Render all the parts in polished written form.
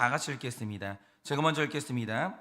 다 같이 읽겠습니다. 제가 먼저 읽겠습니다.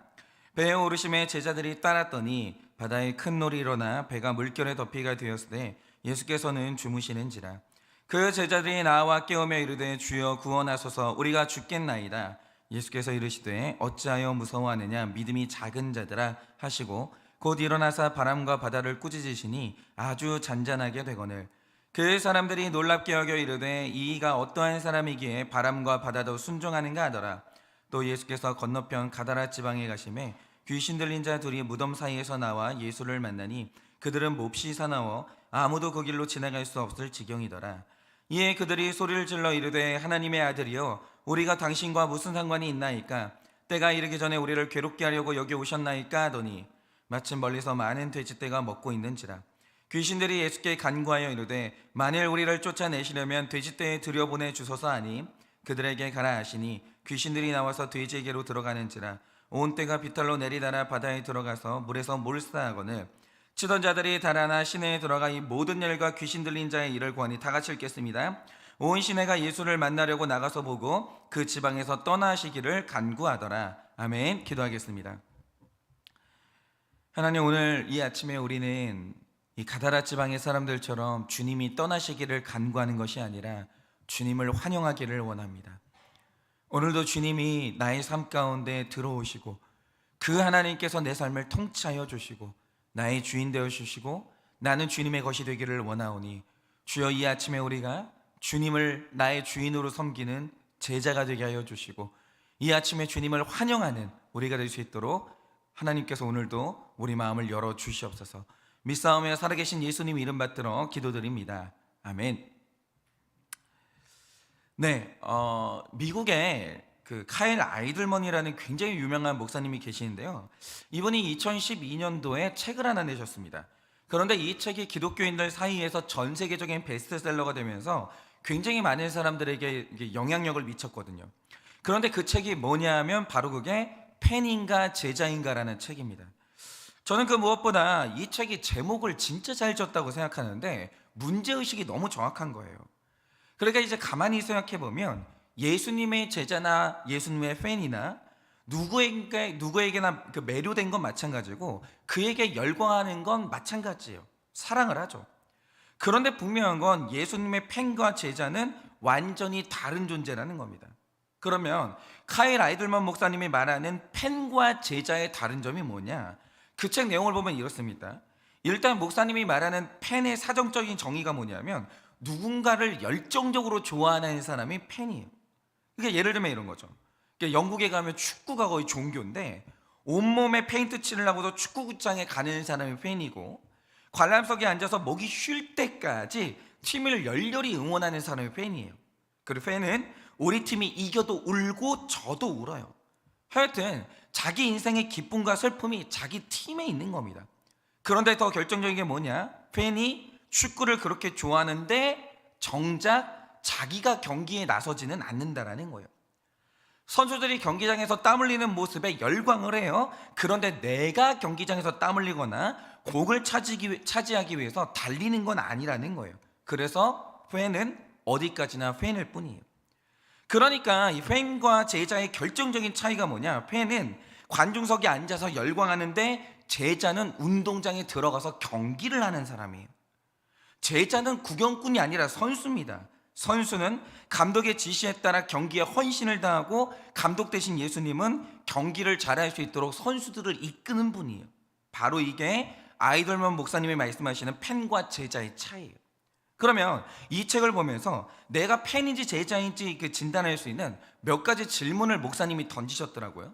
배에 오르심에 제자들이 따랐더니 바다에 큰 놀이 일어나 배가 물결에 덮이가 되었으되 예수께서는 주무시는지라. 그 제자들이 나와 깨우며 이르되 주여 구원하소서, 우리가 죽겠나이다. 예수께서 이르시되 어찌하여 무서워하느냐, 믿음이 작은 자들아 하시고 곧 일어나사 바람과 바다를 꾸짖으시니 아주 잔잔하게 되거늘. 그 사람들이 놀랍게 여겨 이르되 이가 어떠한 사람이기에 바람과 바다도 순종하는가 하더라. 또 예수께서 건너편 가다라 지방에 가심에 귀신 들린 자 둘이 무덤 사이에서 나와 예수를 만나니 그들은 몹시 사나워 아무도 그 길로 지나갈 수 없을 지경이더라. 이에 그들이 소리를 질러 이르되 하나님의 아들이여, 우리가 당신과 무슨 상관이 있나이까? 때가 이르기 전에 우리를 괴롭게 하려고 여기 오셨나이까 하더니 마침 멀리서 많은 돼지떼가 먹고 있는지라. 귀신들이 예수께 간구하여 이르되 만일 우리를 쫓아내시려면 돼지떼에 들여보내 주소서 하니 그들에게 가라 하시니 귀신들이 나와서 돼지에게로 들어가는지라. 온 떼가 비탈로 내리달아 바다에 들어가서 물에서 몰사하거늘. 치던 자들이 달아나 시내에 들어가 이 모든 일과 귀신 들린 자의 일을 구하니, 다 같이 읽겠습니다. 온 시내가 예수를 만나려고 나가서 보고 그 지방에서 떠나시기를 간구하더라. 아멘. 기도하겠습니다. 하나님, 오늘 이 아침에 우리는 이 가다라 지방의 사람들처럼 주님이 떠나시기를 간구하는 것이 아니라 주님을 환영하기를 원합니다. 오늘도 주님이 나의 삶 가운데 들어오시고 그 하나님께서 내 삶을 통치하여 주시고 나의 주인 되어 주시고 나는 주님의 것이 되기를 원하오니, 주여 이 아침에 우리가 주님을 나의 주인으로 섬기는 제자가 되게 하여 주시고 이 아침에 주님을 환영하는 우리가 될 수 있도록 하나님께서 오늘도 우리 마음을 열어 주시옵소서. 믿사오며 살아계신 예수님 이름 받들어 기도드립니다. 아멘. 네, 미국에 그 카일 아이들먼이라는 굉장히 유명한 목사님이 계시는데요. 이분이 2012년도에 책을 하나 내셨습니다. 그런데 이 책이 기독교인들 사이에서 전 세계적인 베스트셀러가 되면서 굉장히 많은 사람들에게 영향력을 미쳤거든요. 그런데 그 책이 뭐냐 하면 바로 그게 팬인가 제자인가라는 책입니다. 저는 그 무엇보다 이 책이 제목을 진짜 잘 졌다고 생각하는데 문제의식이 너무 정확한 거예요. 그러니까 이제 가만히 생각해보면 예수님의 제자나 예수님의 팬이나 누구에게나 그 매료된 건 마찬가지고 그에게 열광하는 건 마찬가지예요. 사랑을 하죠. 그런데 분명한 건 예수님의 팬과 제자는 완전히 다른 존재라는 겁니다. 그러면 카일 아이들먼 목사님이 말하는 팬과 제자의 다른 점이 뭐냐? 그 책 내용을 보면 이렇습니다. 일단 목사님이 말하는 팬의 사정적인 정의가 뭐냐면 누군가를 열정적으로 좋아하는 사람이 팬이에요. 그러니까 예를 들면 이런 거죠. 그러니까 영국에 가면 축구가 거의 종교인데 온몸에 페인트 칠하고도 축구장에 가는 사람이 팬이고, 관람석에 앉아서 목이 쉴 때까지 팀을 열렬히 응원하는 사람이 팬이에요. 그리고 팬은 우리 팀이 이겨도 울고 져도 울어요. 하여튼 자기 인생의 기쁨과 슬픔이 자기 팀에 있는 겁니다. 그런데 더 결정적인 게 뭐냐? 팬이 축구를 그렇게 좋아하는데 정작 자기가 경기에 나서지는 않는다라는 거예요. 선수들이 경기장에서 땀 흘리는 모습에 열광을 해요. 그런데 내가 경기장에서 땀 흘리거나 공을 차지하기 위해서 달리는 건 아니라는 거예요. 그래서 팬은 어디까지나 팬일 뿐이에요. 그러니까 이 팬과 제자의 결정적인 차이가 뭐냐? 팬은 관중석에 앉아서 열광하는데 제자는 운동장에 들어가서 경기를 하는 사람이에요. 제자는 구경꾼이 아니라 선수입니다. 선수는 감독의 지시에 따라 경기에 헌신을 다하고, 감독 대신 예수님은 경기를 잘할 수 있도록 선수들을 이끄는 분이에요. 바로 이게 아이들먼 목사님이 말씀하시는 팬과 제자의 차이예요. 그러면 이 책을 보면서 내가 팬인지 제자인지 진단할 수 있는 몇 가지 질문을 목사님이 던지셨더라고요.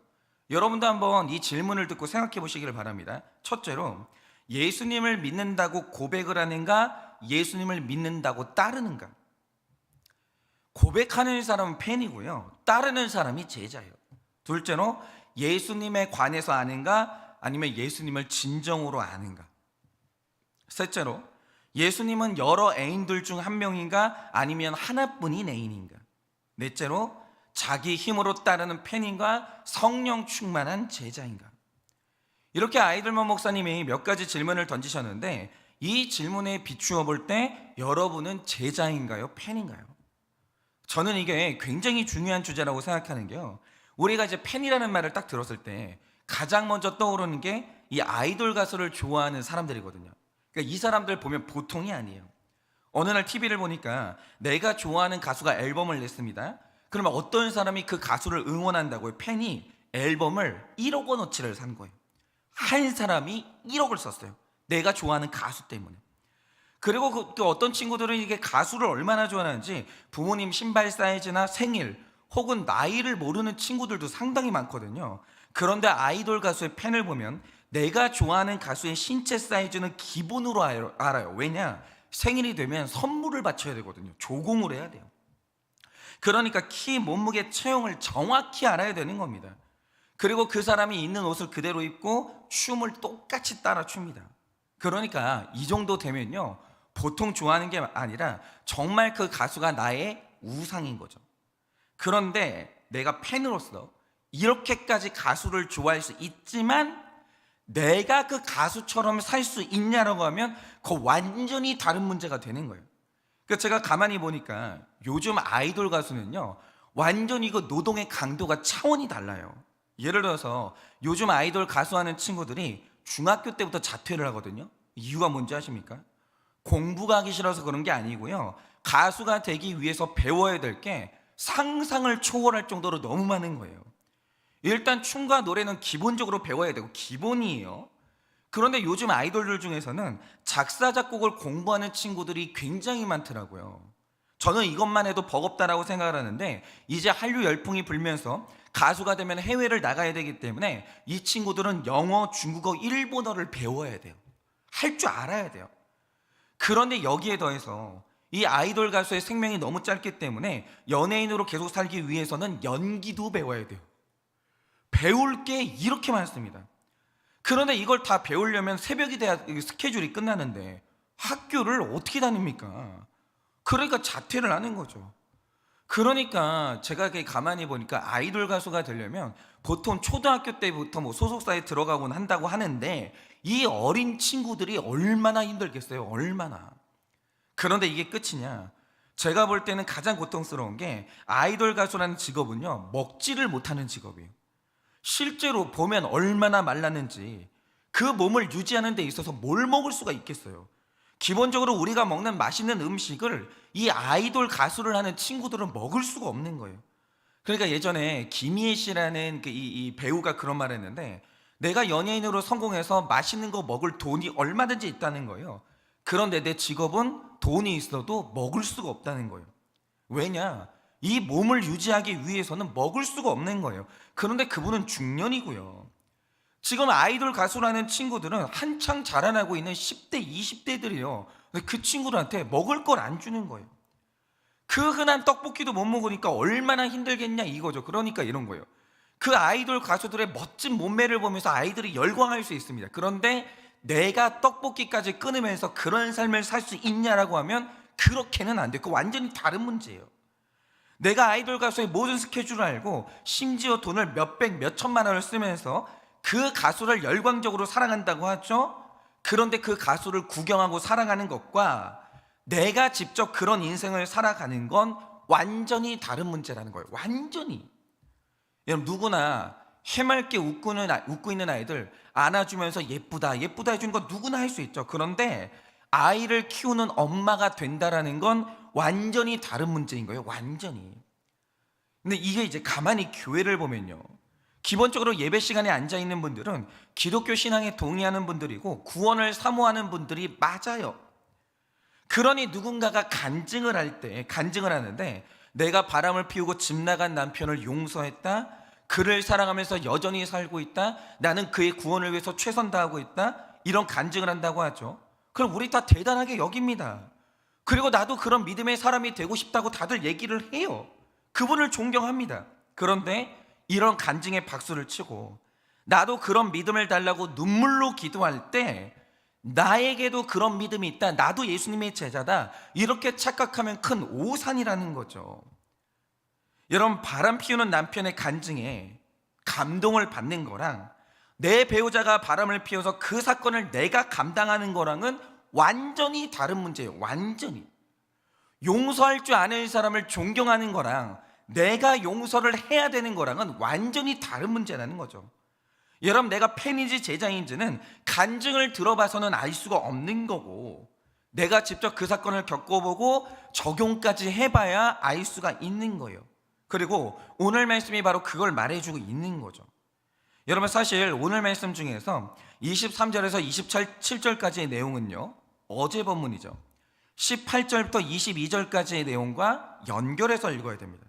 여러분도 한번 이 질문을 듣고 생각해 보시기를 바랍니다. 첫째로, 예수님을 믿는다고 고백을 하는가, 예수님을 믿는다고 따르는가? 고백하는 사람은 팬이고요, 따르는 사람이 제자예요. 둘째로, 예수님에 관해서 아는가, 아니면 예수님을 진정으로 아는가? 셋째로, 예수님은 여러 애인들 중 한 명인가, 아니면 하나뿐인 애인인가? 넷째로, 자기 힘으로 따르는 팬인가, 성령 충만한 제자인가? 이렇게 아이들먼 목사님이 몇 가지 질문을 던지셨는데, 이 질문에 비추어 볼 때 여러분은 제자인가요, 팬인가요? 저는 이게 굉장히 중요한 주제라고 생각하는 게요, 우리가 이제 팬이라는 말을 딱 들었을 때 가장 먼저 떠오르는 게 이 아이돌 가수를 좋아하는 사람들이거든요. 그러니까 이 사람들 보면 보통이 아니에요. 어느 날 TV를 보니까 내가 좋아하는 가수가 앨범을 냈습니다. 그러면 어떤 사람이 그 가수를 응원한다고요? 팬이 앨범을 1억 원어치를 산 거예요. 한 사람이 1억을 썼어요. 내가 좋아하는 가수 때문에. 그리고 또 어떤 친구들은 이게 가수를 얼마나 좋아하는지 부모님 신발 사이즈나 생일 혹은 나이를 모르는 친구들도 상당히 많거든요. 그런데 아이돌 가수의 팬을 보면 내가 좋아하는 가수의 신체 사이즈는 기본으로 알아요. 왜냐? 생일이 되면 선물을 바쳐야 되거든요. 조공을 해야 돼요. 그러니까 키, 몸무게, 체형을 정확히 알아야 되는 겁니다. 그리고 그 사람이 있는 옷을 그대로 입고 춤을 똑같이 따라 춥니다. 그러니까 이 정도 되면요, 보통 좋아하는 게 아니라 정말 그 가수가 나의 우상인 거죠. 그런데 내가 팬으로서 이렇게까지 가수를 좋아할 수 있지만 내가 그 가수처럼 살 수 있냐라고 하면 그거 완전히 다른 문제가 되는 거예요. 그러니까 제가 가만히 보니까 요즘 아이돌 가수는요, 완전히 그 노동의 강도가 차원이 달라요. 예를 들어서 요즘 아이돌 가수하는 친구들이 중학교 때부터 자퇴를 하거든요. 이유가 뭔지 아십니까? 공부가 하기 싫어서 그런 게 아니고요, 가수가 되기 위해서 배워야 될 게 상상을 초월할 정도로 너무 많은 거예요. 일단 춤과 노래는 기본적으로 배워야 되고 기본이에요. 그런데 요즘 아이돌들 중에서는 작사 작곡을 공부하는 친구들이 굉장히 많더라고요. 저는 이것만 해도 버겁다라고 생각을 하는데, 이제 한류 열풍이 불면서 가수가 되면 해외를 나가야 되기 때문에 이 친구들은 영어, 중국어, 일본어를 배워야 돼요. 할 줄 알아야 돼요. 그런데 여기에 더해서 이 아이돌 가수의 생명이 너무 짧기 때문에 연예인으로 계속 살기 위해서는 연기도 배워야 돼요. 배울 게 이렇게 많습니다. 그런데 이걸 다 배우려면 새벽이 돼야 스케줄이 끝나는데 학교를 어떻게 다닙니까? 그러니까 자퇴를 하는 거죠. 그러니까 제가 가만히 보니까 아이돌 가수가 되려면 보통 초등학교 때부터 뭐 소속사에 들어가곤 한다고 하는데, 이 어린 친구들이 얼마나 힘들겠어요. 얼마나. 그런데 이게 끝이냐? 제가 볼 때는 가장 고통스러운 게 아이돌 가수라는 직업은요, 먹지를 못하는 직업이에요. 실제로 보면 얼마나 말랐는지, 그 몸을 유지하는 데 있어서 뭘 먹을 수가 있겠어요. 기본적으로 우리가 먹는 맛있는 음식을 이 아이돌 가수를 하는 친구들은 먹을 수가 없는 거예요. 그러니까 예전에 김희애 씨라는 이 배우가 그런 말을 했는데, 내가 연예인으로 성공해서 맛있는 거 먹을 돈이 얼마든지 있다는 거예요. 그런데 내 직업은 돈이 있어도 먹을 수가 없다는 거예요. 왜냐? 이 몸을 유지하기 위해서는 먹을 수가 없는 거예요. 그런데 그분은 중년이고요. 지금 아이돌 가수라는 친구들은 한창 자라나고 있는 10대, 20대들이요. 그 친구들한테 먹을 걸 안 주는 거예요. 그 흔한 떡볶이도 못 먹으니까 얼마나 힘들겠냐 이거죠. 그러니까 이런 거예요. 그 아이돌 가수들의 멋진 몸매를 보면서 아이들이 열광할 수 있습니다. 그런데 내가 떡볶이까지 끊으면서 그런 삶을 살 수 있냐라고 하면 그렇게는 안 돼요. 그 완전히 다른 문제예요. 내가 아이돌 가수의 모든 스케줄을 알고 심지어 돈을 몇백, 몇천만 원을 쓰면서 그 가수를 열광적으로 사랑한다고 하죠. 그런데 그 가수를 구경하고 사랑하는 것과 내가 직접 그런 인생을 살아가는 건 완전히 다른 문제라는 거예요. 완전히. 여러분, 누구나 해맑게 웃고 있는 아이들 안아주면서 예쁘다 예쁘다 해주는 건 누구나 할 수 있죠. 그런데 아이를 키우는 엄마가 된다라는 건 완전히 다른 문제인 거예요. 완전히. 근데 이게 이제 가만히 교회를 보면요, 기본적으로 예배 시간에 앉아 있는 분들은 기독교 신앙에 동의하는 분들이고 구원을 사모하는 분들이 맞아요. 그러니 누군가가 간증을 하는데, 내가 바람을 피우고 집 나간 남편을 용서했다, 그를 사랑하면서 여전히 살고 있다, 나는 그의 구원을 위해서 최선 다하고 있다, 이런 간증을 한다고 하죠. 그럼 우리 다 대단하게 여깁니다. 그리고 나도 그런 믿음의 사람이 되고 싶다고 다들 얘기를 해요. 그분을 존경합니다. 그런데 이런 간증에 박수를 치고 나도 그런 믿음을 달라고 눈물로 기도할 때 나에게도 그런 믿음이 있다, 나도 예수님의 제자다, 이렇게 착각하면 큰 오산이라는 거죠. 여러분, 바람 피우는 남편의 간증에 감동을 받는 거랑 내 배우자가 바람을 피워서 그 사건을 내가 감당하는 거랑은 완전히 다른 문제예요. 완전히. 용서할 줄 아는 사람을 존경하는 거랑 내가 용서를 해야 되는 거랑은 완전히 다른 문제라는 거죠. 여러분, 내가 팬인지 제자인지는 간증을 들어봐서는 알 수가 없는 거고, 내가 직접 그 사건을 겪어보고 적용까지 해봐야 알 수가 있는 거예요. 그리고 오늘 말씀이 바로 그걸 말해주고 있는 거죠. 여러분, 사실 오늘 말씀 중에서 23절에서 27절까지의 내용은요, 어제 본문이죠. 18절부터 22절까지의 내용과 연결해서 읽어야 됩니다.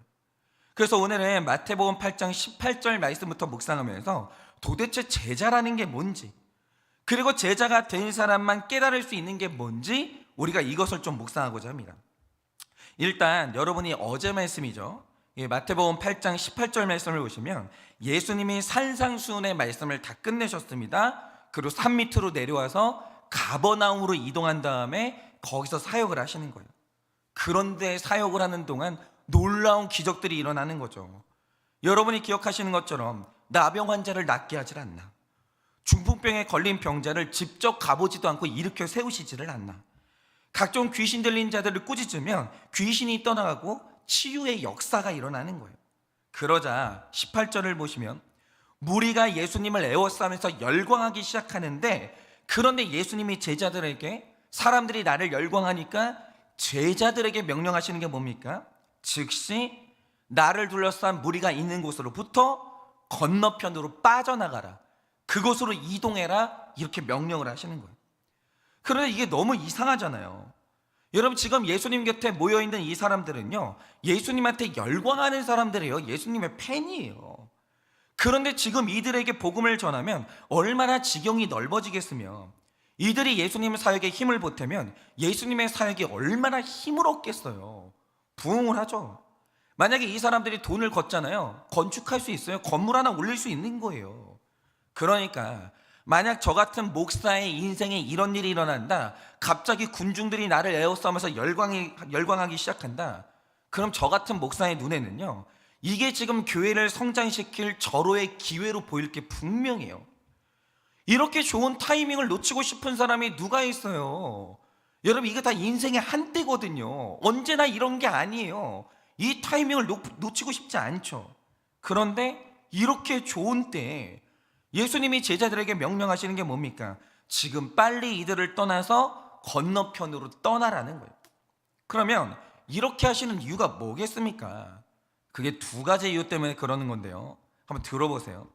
그래서 오늘은 마태복음 8장 18절 말씀부터 묵상하면서 도대체 제자라는 게 뭔지, 그리고 제자가 된 사람만 깨달을 수 있는 게 뭔지 우리가 이것을 좀 묵상하고자 합니다. 일단 여러분이 어제 말씀이죠, 마태복음 8장 18절 말씀을 보시면 예수님이 산상수훈의 말씀을 다 끝내셨습니다. 그리고 산 밑으로 내려와서 가버나움으로 이동한 다음에 거기서 사역을 하시는 거예요. 그런데 사역을 하는 동안 놀라운 기적들이 일어나는 거죠. 여러분이 기억하시는 것처럼 나병 환자를 낫게 하질 않나, 중풍병에 걸린 병자를 직접 가보지도 않고 일으켜 세우시지를 않나, 각종 귀신 들린 자들을 꾸짖으면 귀신이 떠나가고 치유의 역사가 일어나는 거예요. 그러자 18절을 보시면 무리가 예수님을 에워싸면서 열광하기 시작하는데, 그런데 예수님이 제자들에게, 사람들이 나를 열광하니까 제자들에게 명령하시는 게 뭡니까? 즉시 나를 둘러싼 무리가 있는 곳으로부터 건너편으로 빠져나가라, 그곳으로 이동해라, 이렇게 명령을 하시는 거예요. 그런데 이게 너무 이상하잖아요. 여러분, 지금 예수님 곁에 모여있는 이 사람들은요, 예수님한테 열광하는 사람들이에요. 예수님의 팬이에요. 그런데 지금 이들에게 복음을 전하면 얼마나 지경이 넓어지겠으며, 이들이 예수님의 사역에 힘을 보태면 예수님의 사역이 얼마나 힘을 얻겠어요. 부흥을 하죠. 만약에 이 사람들이 돈을 걷잖아요, 건축할 수 있어요. 건물 하나 올릴 수 있는 거예요. 그러니까 만약 저 같은 목사의 인생에 이런 일이 일어난다, 갑자기 군중들이 나를 에워싸면서 열광하기 시작한다, 그럼 저 같은 목사의 눈에는요, 이게 지금 교회를 성장시킬 절호의 기회로 보일 게 분명해요. 이렇게 좋은 타이밍을 놓치고 싶은 사람이 누가 있어요? 여러분, 이거 다 인생의 한때거든요. 언제나 이런 게 아니에요. 이 타이밍을 놓치고 싶지 않죠. 그런데 이렇게 좋은 때에 예수님이 제자들에게 명령하시는 게 뭡니까? 지금 빨리 이들을 떠나서 건너편으로 떠나라는 거예요. 그러면 이렇게 하시는 이유가 뭐겠습니까? 그게 두 가지 이유 때문에 그러는 건데요, 한번 들어보세요.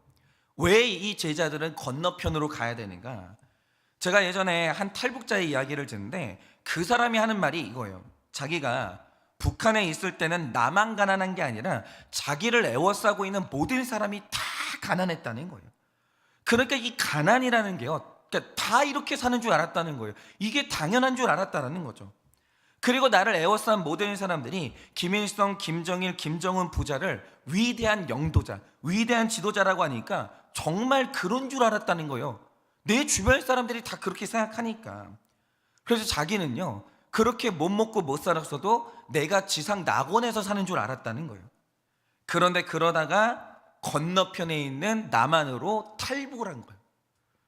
왜 이 제자들은 건너편으로 가야 되는가? 제가 예전에 한 탈북자의 이야기를 듣는데 그 사람이 하는 말이 이거예요. 자기가 북한에 있을 때는 나만 가난한 게 아니라 자기를 에워싸고 있는 모든 사람이 다 가난했다는 거예요. 그러니까 이 가난이라는 게요, 그러니까 다 이렇게 사는 줄 알았다는 거예요. 이게 당연한 줄 알았다는 거죠. 그리고 나를 에워싼 모든 사람들이 김일성, 김정일, 김정은 부자를 위대한 영도자, 위대한 지도자라고 하니까 정말 그런 줄 알았다는 거예요. 내 주변 사람들이 다 그렇게 생각하니까. 그래서 자기는요, 그렇게 못 먹고 못 살았어도 내가 지상 낙원에서 사는 줄 알았다는 거예요. 그런데 그러다가 건너편에 있는 남한으로 탈북을 한 거예요.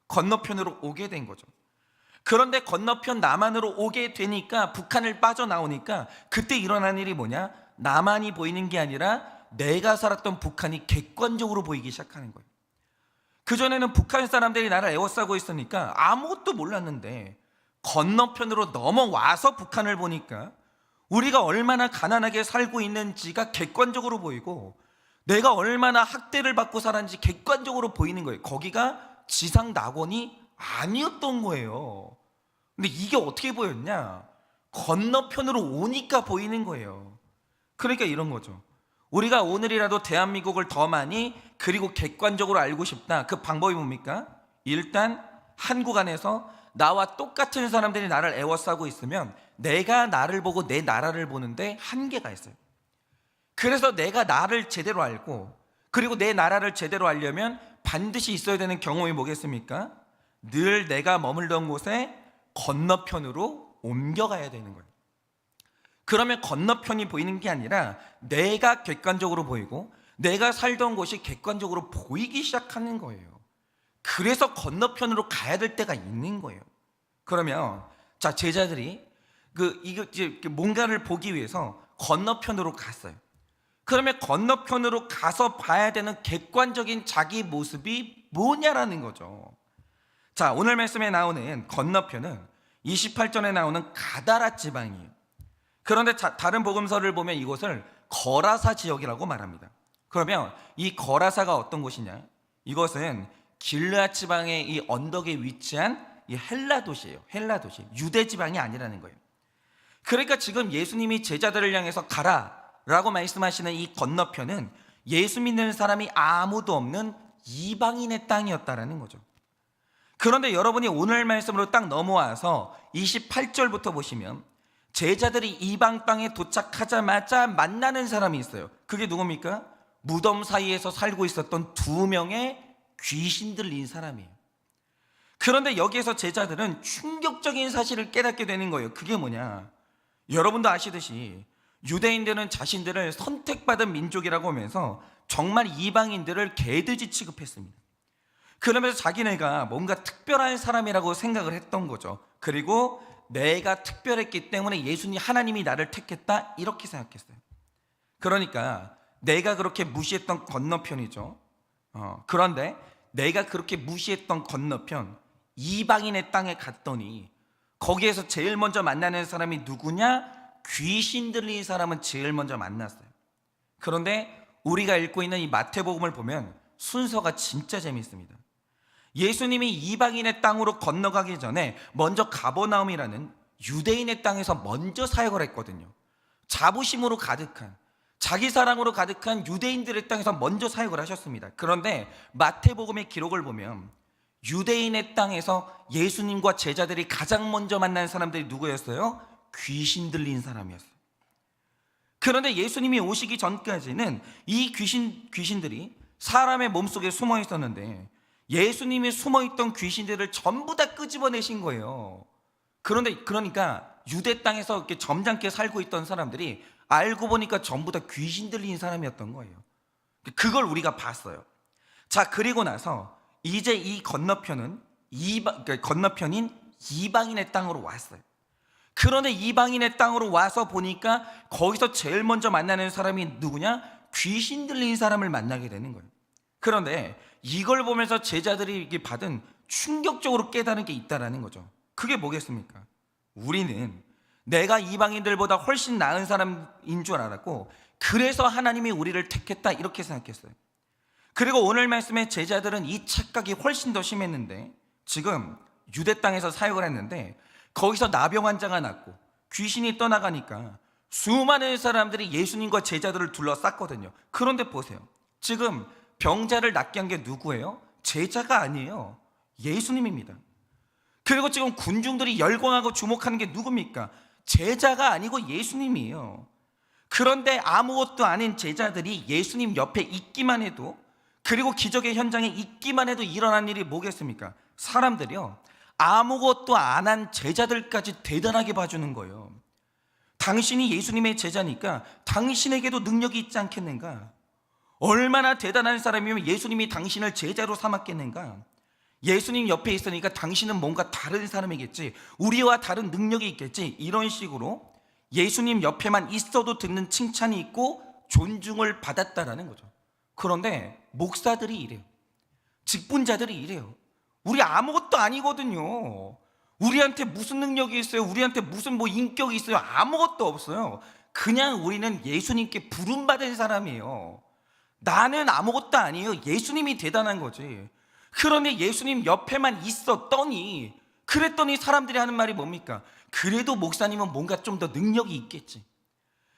건너편으로 오게 된 거죠. 그런데 건너편 남한으로 오게 되니까, 북한을 빠져나오니까 그때 일어난 일이 뭐냐? 남한이 보이는 게 아니라 내가 살았던 북한이 객관적으로 보이기 시작하는 거예요. 그전에는 북한 사람들이 나를 에워싸고 있으니까 아무것도 몰랐는데, 건너편으로 넘어와서 북한을 보니까 우리가 얼마나 가난하게 살고 있는지가 객관적으로 보이고, 내가 얼마나 학대를 받고 살았는지 객관적으로 보이는 거예요. 거기가 지상 낙원이 아니었던 거예요. 근데 이게 어떻게 보였냐? 건너편으로 오니까 보이는 거예요. 그러니까 이런 거죠. 우리가 오늘이라도 대한민국을 더 많이, 그리고 객관적으로 알고 싶다. 그 방법이 뭡니까? 일단 한국 안에서 나와 똑같은 사람들이 나를 에워싸고 있으면 내가 나를 보고 내 나라를 보는데 한계가 있어요. 그래서 내가 나를 제대로 알고, 그리고 내 나라를 제대로 알려면 반드시 있어야 되는 경험이 뭐겠습니까? 늘 내가 머물던 곳에 건너편으로 옮겨가야 되는 거예요. 그러면 건너편이 보이는 게 아니라 내가 객관적으로 보이고, 내가 살던 곳이 객관적으로 보이기 시작하는 거예요. 그래서 건너편으로 가야 될 때가 있는 거예요. 그러면 자, 제자들이 이거 이제 뭔가를 보기 위해서 건너편으로 갔어요. 그러면 건너편으로 가서 봐야 되는 객관적인 자기 모습이 뭐냐라는 거죠. 자, 오늘 말씀에 나오는 건너편은 28절에 나오는 가다라 지방이에요. 그런데 다른 복음서를 보면 이곳을 거라사 지역이라고 말합니다. 그러면 이 거라사가 어떤 곳이냐? 이것은 길르앗 지방의 이 언덕에 위치한 이 헬라 도시예요. 헬라 도시. 유대 지방이 아니라는 거예요. 그러니까 지금 예수님이 제자들을 향해서 가라라고 말씀하시는 이 건너편은 예수 믿는 사람이 아무도 없는 이방인의 땅이었다라는 거죠. 그런데 여러분이 오늘 말씀으로 딱 넘어와서 28절부터 보시면 제자들이 이방 땅에 도착하자마자 만나는 사람이 있어요. 그게 누굽니까? 무덤 사이에서 살고 있었던 2명의 귀신 들린 사람이에요. 그런데 여기에서 제자들은 충격적인 사실을 깨닫게 되는 거예요. 그게 뭐냐? 여러분도 아시듯이 유대인들은 자신들을 선택받은 민족이라고 하면서 정말 이방인들을 개돼지 취급했습니다. 그러면서 자기네가 뭔가 특별한 사람이라고 생각을 했던 거죠. 그리고 내가 특별했기 때문에 예수님 하나님이 나를 택했다 이렇게 생각했어요. 그러니까 내가 그렇게 무시했던 건너편이죠. 그런데 내가 그렇게 무시했던 건너편 이방인의 땅에 갔더니 거기에서 제일 먼저 만나는 사람이 누구냐? 귀신 들린 사람은 제일 먼저 만났어요. 그런데 우리가 읽고 있는 이 마태복음을 보면 순서가 진짜 재밌습니다. 예수님이 이방인의 땅으로 건너가기 전에 먼저 가버나움이라는 유대인의 땅에서 먼저 사역을 했거든요. 자부심으로 가득한, 자기 사랑으로 가득한 유대인들의 땅에서 먼저 사역을 하셨습니다. 그런데 마태복음의 기록을 보면 유대인의 땅에서 예수님과 제자들이 가장 먼저 만난 사람들이 누구였어요? 귀신 들린 사람이었어요. 그런데 예수님이 오시기 전까지는 이 귀신들이 사람의 몸속에 숨어 있었는데 예수님이 숨어있던 귀신들을 전부 다 끄집어내신 거예요. 그러니까 유대 땅에서 이렇게 점잖게 살고 있던 사람들이 알고 보니까 전부 다 귀신 들린 사람이었던 거예요. 그걸 우리가 봤어요. 자, 그리고 나서 이제 이 건너편은 건너편인 이방인의 땅으로 왔어요. 그런데 이방인의 땅으로 와서 보니까 거기서 제일 먼저 만나는 사람이 누구냐? 귀신 들린 사람을 만나게 되는 거예요. 그런데 이걸 보면서 제자들이 받은 충격적으로 깨달은 게 있다라는 거죠. 그게 뭐겠습니까? 우리는 내가 이방인들보다 훨씬 나은 사람인 줄 알았고 그래서 하나님이 우리를 택했다 이렇게 생각했어요. 그리고 오늘 말씀에 제자들은 이 착각이 훨씬 더 심했는데 지금 유대 땅에서 사역을 했는데 거기서 나병 환자가 낫고 귀신이 떠나가니까 수많은 사람들이 예수님과 제자들을 둘러쌌거든요. 그런데 보세요. 지금 병자를 낫게 한 게 누구예요? 제자가 아니에요. 예수님입니다. 그리고 지금 군중들이 열광하고 주목하는 게 누굽니까? 제자가 아니고 예수님이에요. 그런데 아무것도 아닌 제자들이 예수님 옆에 있기만 해도, 그리고 기적의 현장에 있기만 해도 일어난 일이 뭐겠습니까? 사람들이요, 아무것도 안 한 제자들까지 대단하게 봐주는 거예요. 당신이 예수님의 제자니까 당신에게도 능력이 있지 않겠는가? 얼마나 대단한 사람이면 예수님이 당신을 제자로 삼았겠는가? 예수님 옆에 있으니까 당신은 뭔가 다른 사람이겠지, 우리와 다른 능력이 있겠지, 이런 식으로 예수님 옆에만 있어도 듣는 칭찬이 있고 존중을 받았다라는 거죠. 그런데 목사들이 이래요. 직분자들이 이래요. 우리 아무것도 아니거든요. 우리한테 무슨 능력이 있어요? 우리한테 무슨 인격이 있어요? 아무것도 없어요. 그냥 우리는 예수님께 부름받은 사람이에요. 나는 아무것도 아니에요. 예수님이 대단한 거지. 그런데 예수님 옆에만 있었더니, 그랬더니 사람들이 하는 말이 뭡니까? 그래도 목사님은 뭔가 좀 더 능력이 있겠지.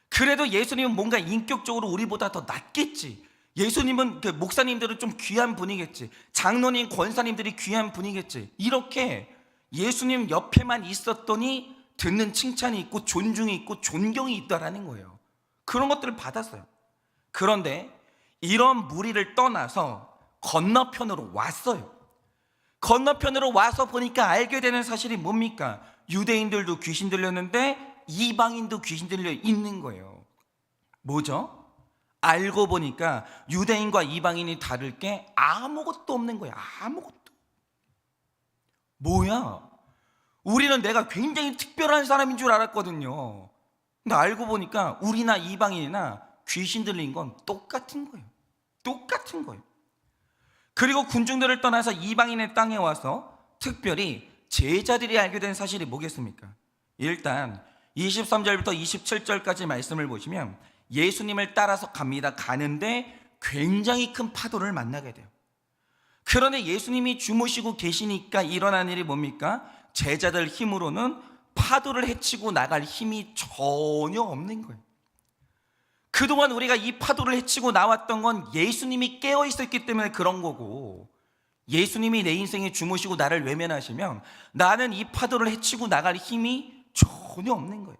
그래도 예수님은 뭔가 인격적으로 우리보다 더 낫겠지. 예수님은, 목사님들은 좀 귀한 분이겠지. 장로님, 권사님들이 귀한 분이겠지. 이렇게 예수님 옆에만 있었더니 듣는 칭찬이 있고 존중이 있고 존경이 있다라는 거예요. 그런 것들을 받았어요. 그런데 이런 무리를 떠나서 건너편으로 왔어요. 건너편으로 와서 보니까 알게 되는 사실이 뭡니까? 유대인들도 귀신 들렸는데 이방인도 귀신 들려 있는 거예요. 뭐죠? 알고 보니까 유대인과 이방인이 다를 게 아무것도 없는 거예요. 아무것도. 뭐야? 우리는 내가 굉장히 특별한 사람인 줄 알았거든요. 근데 알고 보니까 우리나 이방인이나 귀신 들린 건 똑같은 거예요. 똑같은 거예요. 그리고 군중들을 떠나서 이방인의 땅에 와서 특별히 제자들이 알게 된 사실이 뭐겠습니까? 일단 23절부터 27절까지 말씀을 보시면 예수님을 따라서 갑니다. 가는데 굉장히 큰 파도를 만나게 돼요. 그런데 예수님이 주무시고 계시니까 일어난 일이 뭡니까? 제자들 힘으로는 파도를 헤치고 나갈 힘이 전혀 없는 거예요. 그동안 우리가 이 파도를 헤치고 나왔던 건 예수님이 깨어 있었기 때문에 그런 거고, 예수님이 내 인생에 주무시고 나를 외면하시면 나는 이 파도를 헤치고 나갈 힘이 전혀 없는 거예요.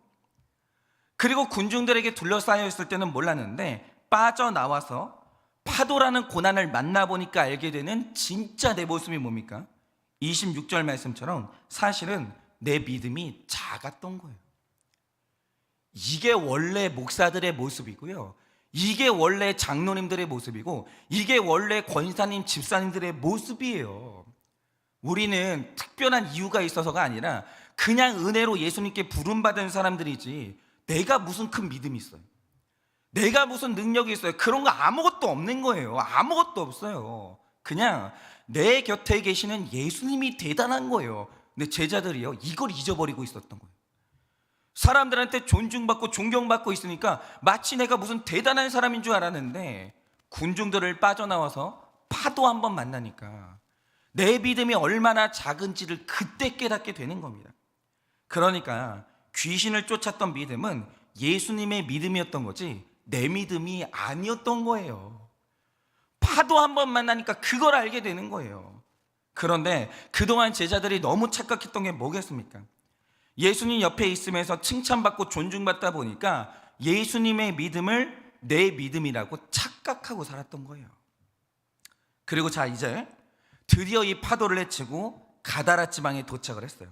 그리고 군중들에게 둘러싸여 있을 때는 몰랐는데 빠져나와서 파도라는 고난을 만나보니까 알게 되는 진짜 내 모습이 뭡니까? 26절 말씀처럼 사실은 내 믿음이 작았던 거예요. 이게 원래 목사들의 모습이고요, 이게 원래 장로님들의 모습이고, 이게 원래 권사님, 집사님들의 모습이에요. 우리는 특별한 이유가 있어서가 아니라 그냥 은혜로 예수님께 부름받은 사람들이지 내가 무슨 큰 믿음이 있어요, 내가 무슨 능력이 있어요? 그런 거 아무것도 없는 거예요. 아무것도 없어요. 그냥 내 곁에 계시는 예수님이 대단한 거예요. 근데 제자들이요, 이걸 잊어버리고 있었던 거예요. 사람들한테 존중받고 존경받고 있으니까 마치 내가 무슨 대단한 사람인 줄 알았는데, 군중들을 빠져나와서 파도 한번 만나니까 내 믿음이 얼마나 작은지를 그때 깨닫게 되는 겁니다. 그러니까 귀신을 쫓았던 믿음은 예수님의 믿음이었던 거지 내 믿음이 아니었던 거예요. 파도 한번 만나니까 그걸 알게 되는 거예요. 그런데 그동안 제자들이 너무 착각했던 게 뭐겠습니까? 예수님 옆에 있으면서 칭찬받고 존중받다 보니까 예수님의 믿음을 내 믿음이라고 착각하고 살았던 거예요. 그리고 자, 이제 드디어 이 파도를 헤치고 가다라 지방에 도착을 했어요.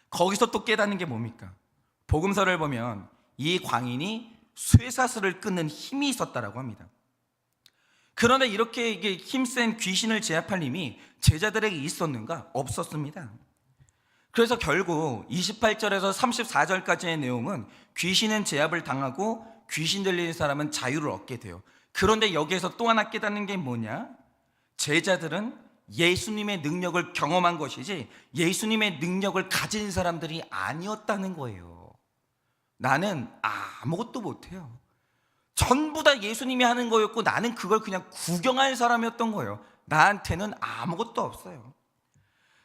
거기서 또 깨닫는 게 뭡니까? 복음서를 보면 이 광인이 쇠사슬을 끊는 힘이 있었다라고 합니다. 그런데 이렇게 이게 힘센 귀신을 제압할 힘이 제자들에게 있었는가? 없었습니다. 그래서 결국 28절에서 34절까지의 내용은 귀신은 제압을 당하고 귀신 들리는 사람은 자유를 얻게 돼요. 그런데 여기에서 또 하나 깨닫는 게 뭐냐? 제자들은 예수님의 능력을 경험한 것이지 예수님의 능력을 가진 사람들이 아니었다는 거예요. 나는 아무것도 못해요. 전부 다 예수님이 하는 거였고 나는 그걸 그냥 구경할 사람이었던 거예요. 나한테는 아무것도 없어요.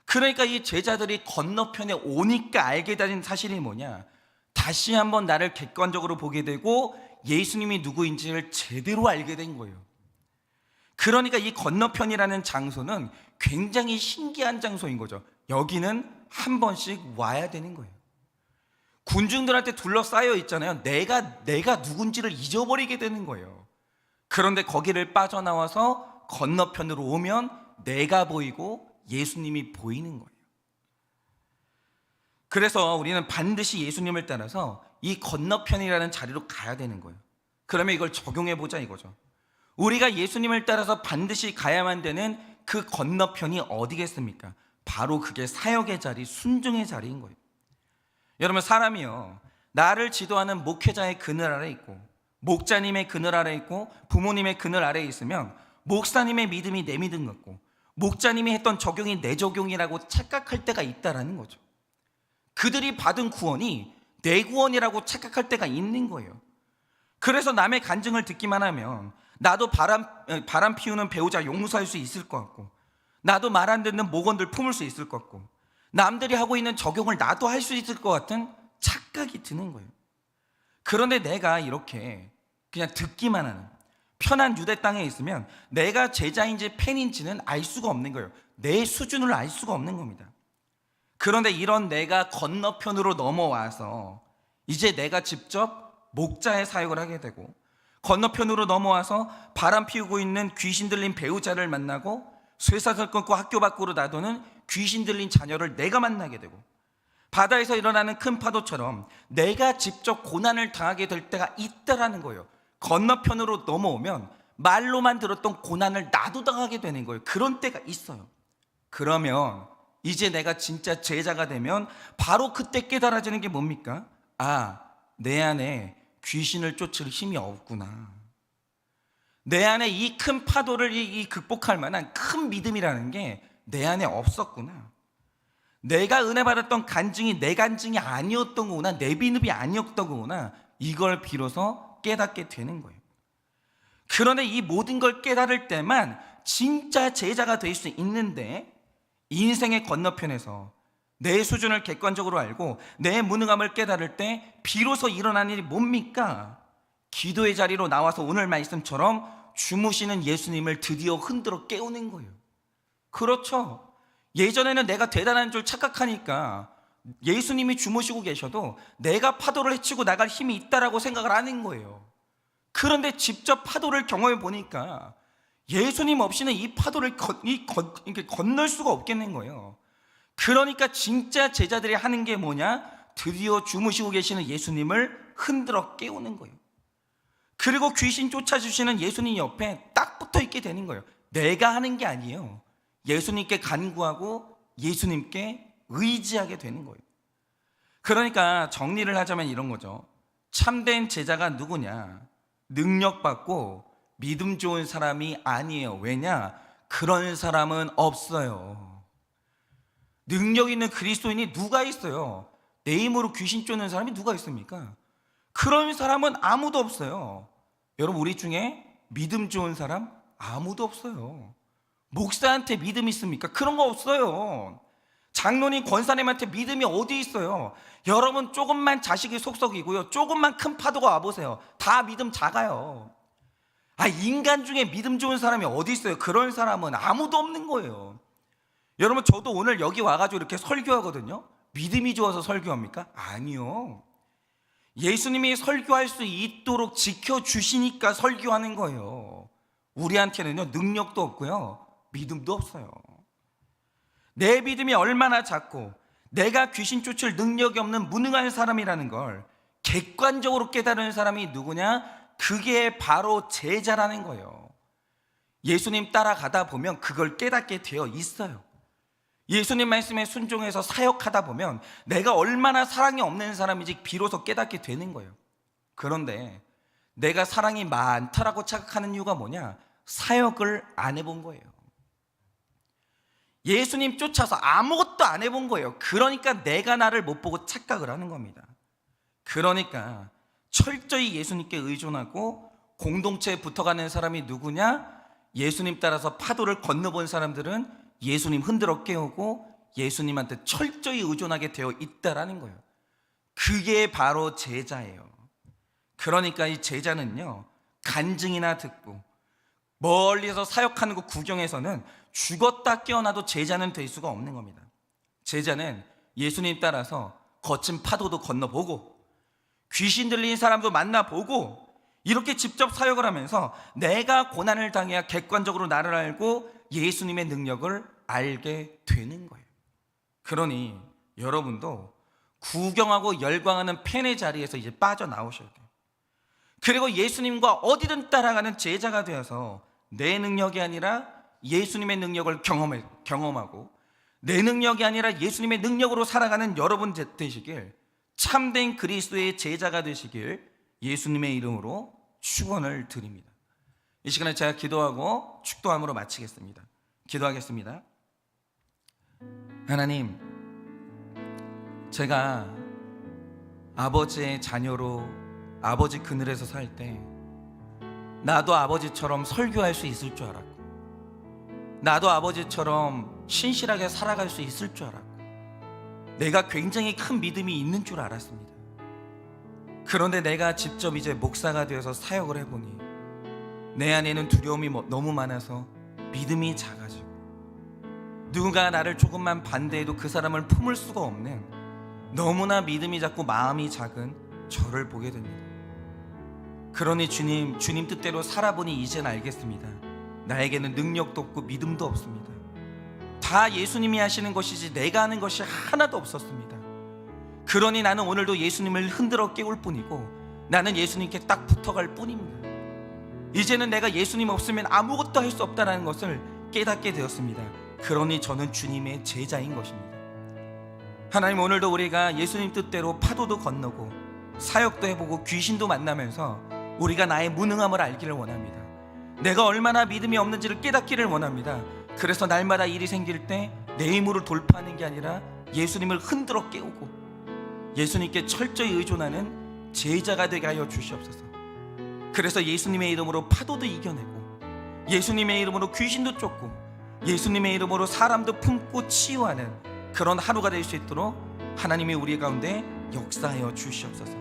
그러니까 이 제자들이 건너편에 오니까 알게 된 사실이 뭐냐? 다시 한번 나를 객관적으로 보게 되고 예수님이 누구인지를 제대로 알게 된 거예요. 그러니까 이 건너편이라는 장소는 굉장히 신기한 장소인 거죠. 여기는 한 번씩 와야 되는 거예요. 군중들한테 둘러싸여 있잖아요. 내가 누군지를 잊어버리게 되는 거예요. 그런데 거기를 빠져나와서 건너편으로 오면 내가 보이고 예수님이 보이는 거예요. 그래서 우리는 반드시 예수님을 따라서 이 건너편이라는 자리로 가야 되는 거예요. 그러면 이걸 적용해 보자 이거죠. 우리가 예수님을 따라서 반드시 가야만 되는 그 건너편이 어디겠습니까? 바로 그게 사역의 자리, 순종의 자리인 거예요. 여러분, 사람이요, 나를 지도하는 목회자의 그늘 아래 있고 목자님의 그늘 아래 있고 부모님의 그늘 아래에 있으면 목사님의 믿음이 내 믿음 같고 목자님이 했던 적용이 내 적용이라고 착각할 때가 있다라는 거죠. 그들이 받은 구원이 내 구원이라고 착각할 때가 있는 거예요. 그래서 남의 간증을 듣기만 하면 나도 바람 피우는 배우자 용서할 수 있을 것 같고, 나도 말 안 듣는 목원들 품을 수 있을 것 같고, 남들이 하고 있는 적용을 나도 할 수 있을 것 같은 착각이 드는 거예요. 그런데 내가 이렇게 그냥 듣기만 하는 편한 유대 땅에 있으면 내가 제자인지 팬인지는 알 수가 없는 거예요. 내 수준을 알 수가 없는 겁니다. 그런데 이런 내가 건너편으로 넘어와서 이제 내가 직접 목자의 사역을 하게 되고, 건너편으로 넘어와서 바람 피우고 있는 귀신 들린 배우자를 만나고, 쇠사슬 끊고 학교 밖으로 놔두는 귀신 들린 자녀를 내가 만나게 되고, 바다에서 일어나는 큰 파도처럼 내가 직접 고난을 당하게 될 때가 있다라는 거예요. 건너편으로 넘어오면 말로만 들었던 고난을 나도 당하게 되는 거예요. 그런 때가 있어요. 그러면 이제 내가 진짜 제자가 되면 바로 그때 깨달아지는 게 뭡니까? 내 안에 귀신을 쫓을 힘이 없구나. 내 안에 이 큰 파도를 극복할 만한 큰 믿음이라는 게 내 안에 없었구나. 내가 은혜 받았던 간증이 내 간증이 아니었던 거구나, 내 믿음이 아니었던 거구나. 이걸 비로소 깨닫게 되는 거예요. 그런데 이 모든 걸 깨달을 때만 진짜 제자가 될 수 있는데, 인생의 건너편에서 내 수준을 객관적으로 알고 내 무능함을 깨달을 때 비로소 일어난 일이 뭡니까? 기도의 자리로 나와서 오늘 말씀처럼 주무시는 예수님을 드디어 흔들어 깨우는 거예요. 그렇죠. 예전에는 내가 대단한 줄 착각하니까 예수님이 주무시고 계셔도 내가 파도를 헤치고 나갈 힘이 있다라고 생각을 하는 거예요. 그런데 직접 파도를 경험해 보니까 예수님 없이는 이 파도를 건널 수가 없겠는 거예요. 그러니까 진짜 제자들이 하는 게 뭐냐? 드디어 주무시고 계시는 예수님을 흔들어 깨우는 거예요. 그리고 귀신 쫓아주시는 예수님 옆에 딱 붙어 있게 되는 거예요. 내가 하는 게 아니에요. 예수님께 간구하고 예수님께 의지하게 되는 거예요. 그러니까 정리를 하자면 이런 거죠. 참된 제자가 누구냐? 능력받고 믿음 좋은 사람이 아니에요. 왜냐? 그런 사람은 없어요. 능력 있는 그리스도인이 누가 있어요? 내 힘으로 귀신 쫓는 사람이 누가 있습니까? 그런 사람은 아무도 없어요. 여러분, 우리 중에 믿음 좋은 사람 아무도 없어요. 목사한테 믿음 있습니까? 그런 거 없어요. 장로님, 권사님한테 믿음이 어디 있어요? 여러분, 조금만 자식이 속썩이고요, 조금만 큰 파도가 와보세요. 다 믿음 작아요. 인간 중에 믿음 좋은 사람이 어디 있어요? 그런 사람은 아무도 없는 거예요. 여러분, 저도 오늘 여기 와가지고 이렇게 설교하거든요. 믿음이 좋아서 설교합니까? 아니요. 예수님이 설교할 수 있도록 지켜주시니까 설교하는 거예요. 우리한테는요, 능력도 없고요, 믿음도 없어요. 내 믿음이 얼마나 작고 내가 귀신 쫓을 능력이 없는 무능한 사람이라는 걸 객관적으로 깨달은 사람이 누구냐? 그게 바로 제자라는 거예요. 예수님 따라가다 보면 그걸 깨닫게 되어 있어요. 예수님 말씀에 순종해서 사역하다 보면 내가 얼마나 사랑이 없는 사람인지 비로소 깨닫게 되는 거예요. 그런데 내가 사랑이 많다라고 착각하는 이유가 뭐냐? 사역을 안 해본 거예요. 예수님 쫓아서 아무것도 안 해본 거예요. 그러니까 내가 나를 못 보고 착각을 하는 겁니다. 그러니까 철저히 예수님께 의존하고 공동체에 붙어가는 사람이 누구냐? 예수님 따라서 파도를 건너본 사람들은 예수님 흔들어 깨우고 예수님한테 철저히 의존하게 되어 있다라는 거예요. 그게 바로 제자예요. 그러니까 이 제자는요, 간증이나 듣고 멀리서 사역하는 거 구경해서는 죽었다 깨어나도 제자는 될 수가 없는 겁니다. 제자는 예수님 따라서 거친 파도도 건너보고 귀신 들린 사람도 만나보고 이렇게 직접 사역을 하면서 내가 고난을 당해야 객관적으로 나를 알고 예수님의 능력을 알게 되는 거예요. 그러니 여러분도 구경하고 열광하는 팬의 자리에서 이제 빠져나오셔야 돼요. 그리고 예수님과 어디든 따라가는 제자가 되어서 내 능력이 아니라 예수님의 능력을 경험하고 내 능력이 아니라 예수님의 능력으로 살아가는 여러분 되시길, 참된 그리스도의 제자가 되시길 예수님의 이름으로 축원을 드립니다. 이 시간에 제가 기도하고 축도함으로 마치겠습니다. 기도하겠습니다. 하나님, 제가 아버지의 자녀로 아버지 그늘에서 살 때 나도 아버지처럼 설교할 수 있을 줄 알았고, 나도 아버지처럼 신실하게 살아갈 수 있을 줄 알았고, 내가 굉장히 큰 믿음이 있는 줄 알았습니다. 그런데 내가 직접 이제 목사가 되어서 사역을 해보니 내 안에는 두려움이 너무 많아서 믿음이 작아지고, 누군가 나를 조금만 반대해도 그 사람을 품을 수가 없는 너무나 믿음이 작고 마음이 작은 저를 보게 됩니다. 그러니 주님 뜻대로 살아보니 이젠 알겠습니다. 나에게는 능력도 없고 믿음도 없습니다. 다 예수님이 하시는 것이지 내가 하는 것이 하나도 없었습니다. 그러니 나는 오늘도 예수님을 흔들어 깨울 뿐이고, 나는 예수님께 딱 붙어갈 뿐입니다. 이제는 내가 예수님 없으면 아무것도 할 수 없다는 것을 깨닫게 되었습니다. 그러니 저는 주님의 제자인 것입니다. 하나님, 오늘도 우리가 예수님 뜻대로 파도도 건너고 사역도 해보고 귀신도 만나면서 우리가 나의 무능함을 알기를 원합니다. 내가 얼마나 믿음이 없는지를 깨닫기를 원합니다. 그래서 날마다 일이 생길 때 내 힘으로 돌파하는 게 아니라 예수님을 흔들어 깨우고 예수님께 철저히 의존하는 제자가 되게 하여 주시옵소서. 그래서 예수님의 이름으로 파도도 이겨내고 예수님의 이름으로 귀신도 쫓고 예수님의 이름으로 사람도 품고 치유하는 그런 하루가 될 수 있도록 하나님이 우리 가운데 역사하여 주시옵소서.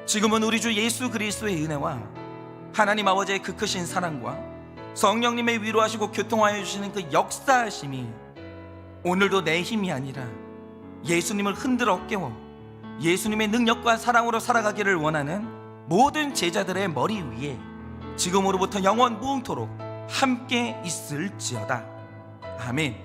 지금은 우리 주 예수 그리스도의 은혜와 하나님 아버지의 그 크신 사랑과 성령님의 위로하시고 교통하여 주시는 그 역사하심이 오늘도 내 힘이 아니라 예수님을 흔들어 깨워 예수님의 능력과 사랑으로 살아가기를 원하는 모든 제자들의 머리 위에 지금으로부터 영원 무궁토록 함께 있을지어다. 아멘.